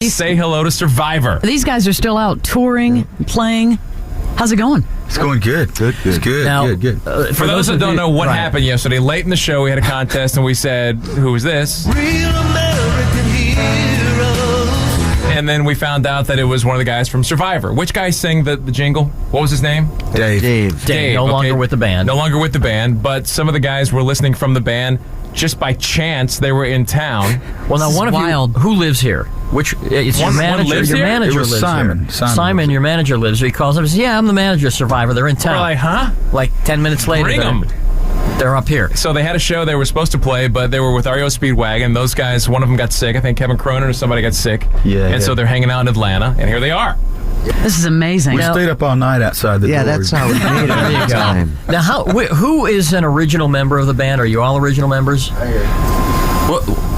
Say hello to Survivor. These guys are still out touring, playing. How's it going? It's going good. It's good. Now, good. For those that don't know what happened yesterday, late in the show, we had a contest and we said, who is this? Real American heroes. And then we found out that it was one of the guys from Survivor. Which guy sang the jingle? What was his name? Dave. No longer with the band. No longer with the band, but some of the guys were listening from the band. Just by chance, they were in town. Well, now, one of you, who lives here? Which it's your manager. lives Your here? manager It was lives Simon. here. Simon Your manager lives here. He calls up and says, "Yeah, I'm the manager of Survivor. They're in town." We're like, huh? Like 10 minutes later, Bring 'em. they're up here. So they had a show they were supposed to play, but they were with REO Speedwagon. Those guys, one of them got sick. I think Kevin Cronin or somebody got sick. Yeah. So they're hanging out in Atlanta, and here they are. This is amazing. We stayed up all night outside the door. Yeah, that's how we made it There you every go. time. Now, who is an original member of the band? Are you all original members?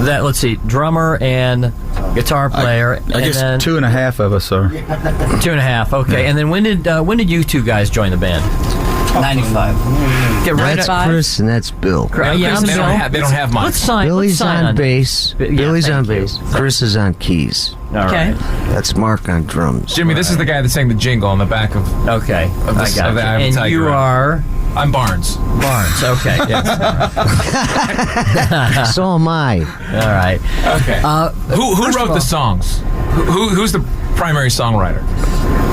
Let's see, drummer and guitar player. I guess and then 2.5 of us are. 2.5. Okay, and then when did you two guys join the band? 95. Get right That's up. Chris and that's Bill. Yeah, I'm they don't have much. Let's sign. Billy's let's sign on bass. Yeah, Billy's thank on you. bass. Chris is on keys. All Okay. right. That's Mark on drums. Jimmy, this is the guy that sang the jingle on the back of. Okay. Of the- I got of the you. Iron And Tiger. you are I'm Barnes. Barnes. Okay. So am I. All right. Okay. Who first of wrote all- the songs? Who's the primary songwriter?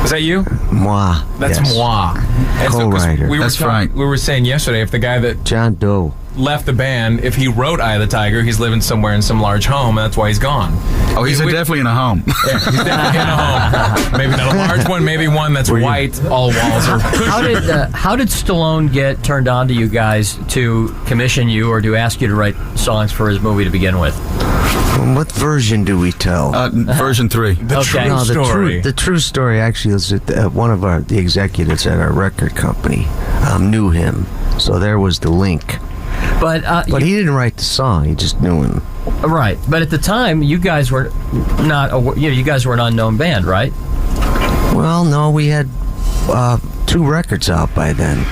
Was that you? Moi. That's yes. moi. And so, 'cause Co-writer. we were That's Frank. We were saying yesterday, if the guy that John Doe. left the band, if he wrote "Eye of the Tiger," he's living somewhere in some large home, and that's why he's gone. Oh, he's definitely in a home. Yeah, he's definitely in a home. Maybe not a large one, maybe one that's white. All walls are cushioned. How did Stallone get turned on to you guys to commission you or to ask you to write songs for his movie to begin with? What version do we tell? Version 3. The Okay. true No, story. The true story actually is that one of the executives at our record company knew him, so there was the link. But He didn't write the song; he just knew him. right. But at the time, you guys were not. You guys were an unknown band, right? Well, no, we had 2 records out by then.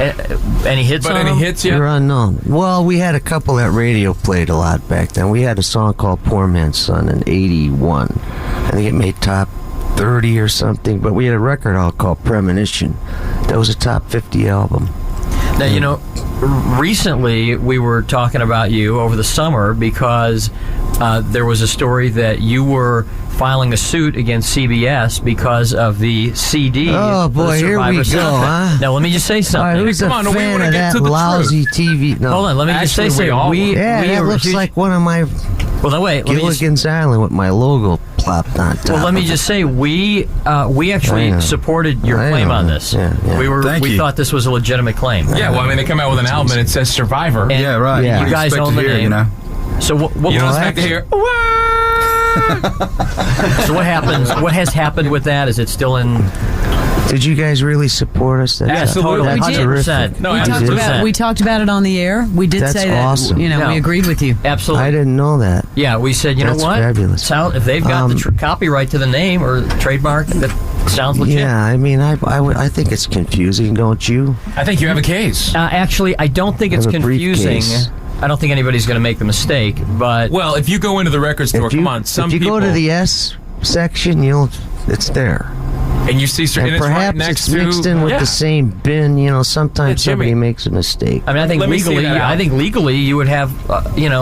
Any hits? But on any them? hits We yet? were unknown. Well, we had a couple that radio played a lot back then. We had a song called "Poor Man's Son" in '81. I think it made top 30 or something. But we had a record out called "Premonition." That was a top 50 album. Now, recently we were talking about you over the summer because there was a story that you were filing a suit against CBS because of the CD. Oh, for the boy, here we Survivor go, soundtrack. huh? Now, let me just say All something. right, who's a Come on, we fan wanna of get to that the lousy TV? No. Hold on, let me just Actually, say we all something. were. Yeah, that looks like one of my Well, no, wait. Let me just, Gilligan's Island with my logo plopped on top. well, let me of it. just say we actually I know. supported your I claim know. on this. Yeah. Thank We you. thought this was a legitimate claim. Yeah, well, I mean, they come out with an album and it says Survivor. And Yeah, right. Yeah. You guys expect own to the hear, name. you know. So what You don't was expect to hear. So what happens? What has happened with that? Is it still in? Did you guys really support us? That's Absolutely. That's We did. terrific. No, we absolutely. talked about it on the air. We did That's say that. awesome. No. We agreed with you. Absolutely. I didn't know that. Yeah, we said, you That's know what? fabulous. If they've got the copyright to the name or trademark, that sounds legit. Yeah, I mean, I think it's confusing, don't you? I think you have a case. Actually, I don't think it's I have a confusing. briefcase. I don't think anybody's going to make the mistake, but Well, if you go into the record store, come on, some if you people, go to the S section, it's there. and you see, and And it's right perhaps next it's to mixed in with yeah. the same bin. Sometimes Yeah, Jimmy. somebody makes a mistake. I mean, I think Let me see legally, that album. you would have,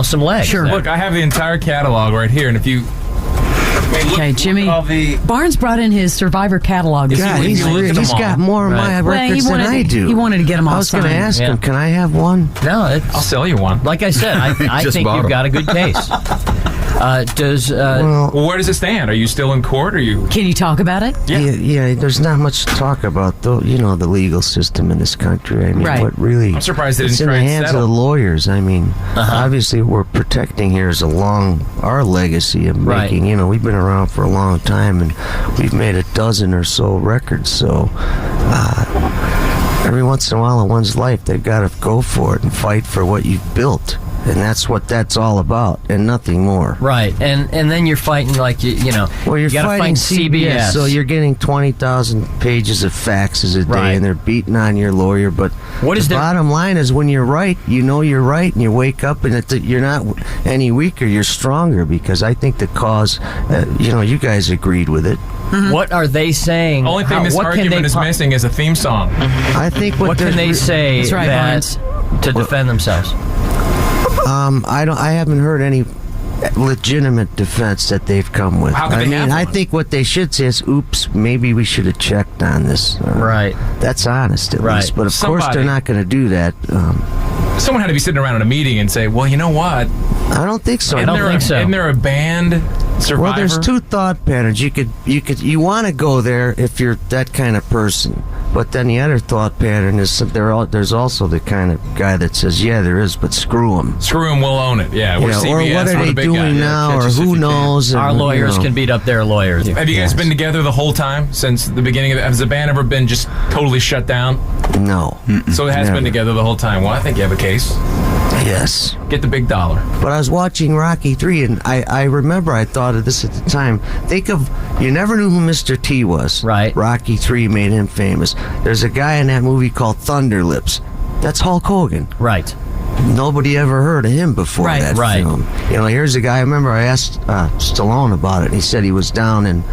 some legs. Sure. there. Look, I have the entire catalog right here, and if you. I mean, look Okay, Jimmy. at all the. Barnes brought in his Survivor catalog. Is God, he- he's looked at them all. got more of my Right. Well, he records than wanted- I do. he wanted to get 'em all I was going to signed. ask Yeah. him, can I have one? No, I'll sell you one. like I said, I Just think bought you've 'em. got a good case. Well, Well, where does it stand? Are you still in court? Or you? Can you talk about it? yeah, there's not much to talk about, though. The legal system in this country. I mean, Right. what really? I'm surprised they it's didn't in try the and hands settle. of the lawyers. I mean, obviously, what we're protecting here is our legacy of Right. making. We've been around for a long time, and we've made a dozen or so records. So, every once in a while in one's life, they've got to go for it and fight for what you've built. and that's what that's all about, and nothing more. Right, and then you're fighting like you know. Well, you're you gotta fighting fight CBS, so you're getting 20,000 pages of faxes a day, Right. and they're beating on your lawyer. But What is the their- bottom line is, when you're right, you know you're right, and you wake up, and you're not any weaker. You're stronger, because I think the cause, you guys agreed with it. What are they saying? Only thing this what can argument they is missing is a theme song. I think What can they say That's right, that to defend themselves? I haven't heard any legitimate defense that they've come with. How could they have I one? think what they should say is, "Oops, maybe we should have checked on this." Right. That's honest, at Right. least. But of course, Somebody- they're not going to do that. Someone had to be sitting around in a meeting and say, well, you know what? I don't think so. I don't think so. Isn't there a band, Survivor? Well, there's two thought patterns. You want to go there if you're that kind of person. But then the other thought pattern is there's also the kind of guy that says, yeah, there is, but screw him. Screw 'em, we'll own it. Yeah, we're Or CBS, what are we're they the big doing guy. now, catch or us if who you can. knows? Our and, lawyers can beat up their lawyers. Have you guys Yes. been together the whole time since the beginning of it? Has the band ever been just totally shut down? No. So it has Never. been together the whole time. Well, I think you have a case. Yes. Get the big dollar. But I was watching Rocky 3, and I remember I thought of this at the time. Think of, you never knew who Mr. T was. Right. Rocky 3 made him famous. There's a guy in that movie called Thunder Lips. That's Hulk Hogan. Right. Nobody ever heard of him before Right, that right. film. Here's a guy. I remember I asked Stallone about it, and he said he was down in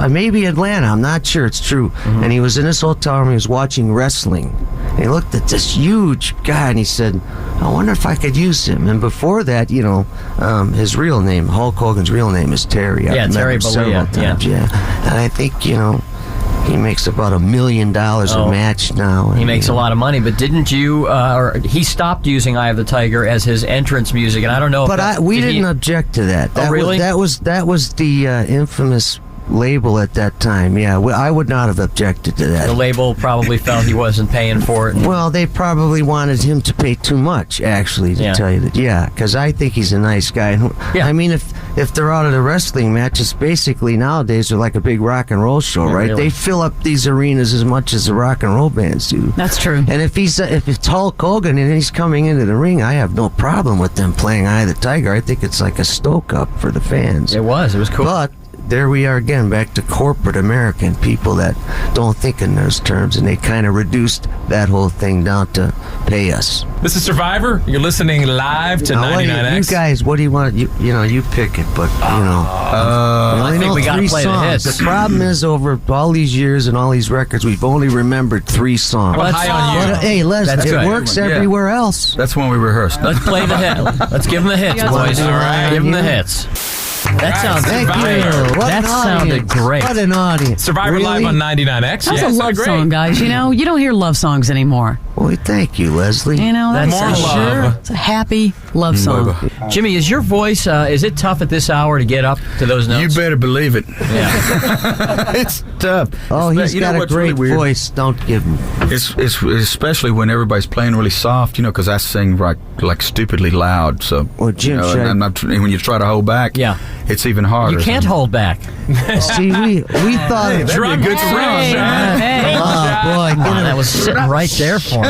maybe Atlanta. I'm not sure it's true. And he was in his hotel room. He was watching wrestling. And he looked at this huge guy, and he said, "I wonder if I could use him." And before that, his real name, Hulk Hogan's real name, is Terry. I've Yeah, met Terry him several Bollea, yeah. times, yeah. And I think he makes about $1 million Oh. a match now. He makes a lot of money, but didn't you? Or he stopped using "Eye of the Tiger" as his entrance music, and I don't know. But we didn't object to that. Oh, really? That was the infamous label at that time. Yeah, I would not have objected to that. The label probably felt he wasn't paying for it. Well, they probably wanted him to pay too much, actually, to Yeah. tell you that. Yeah, because I think he's a nice guy. And Yeah. I mean, if they're out at a wrestling match, it's basically nowadays they're like a big rock and roll show, Yeah, right? really. They fill up these arenas as much as the rock and roll bands do. That's true. And if it's Hulk Hogan and he's coming into the ring, I have no problem with them playing Eye of the Tiger. I think it's like a stoke up for the fans. It was cool. But there we are again, back to corporate American people that don't think in those terms, and they kind of reduced that whole thing down to pay us. This is Survivor. You're listening live to Now, what do you 99X. guys, what do you want? You pick it, but we I only think know we gotta 3 play the songs. hits. The problem is, over all these years and all these records, we've only remembered 3 songs. How about High on You? But, hey, Les, That's it good. works Yeah. everywhere else. That's when we rehearsed. Let's play the hit. Let's give them the hits, Yeah, boys. all right. Give them the hits. That sounds. Thank Survivor. you. What That an sounded audience. great. What an audience. Survivor Really? live on 99X. That's Yeah, a it love sounded great. song, guys. You don't hear love songs anymore. Well, thank you, Leslie. That's More a love. It's a happy love song. Jimmy, is your voice? Is it tough at this hour to get up to those You notes? better believe it. Yeah. It's tough. Oh, he's You know got a what's really great weird? voice. Don't give him. It's especially when everybody's playing really soft, because I sing like stupidly loud. So Well, Jim, should I- and when you try to hold back, Yeah. it's even harder. You can't hold back. See, we thought. That'd be a good song. Hey, Hey. Oh boy, Come on, that was sitting right there for me.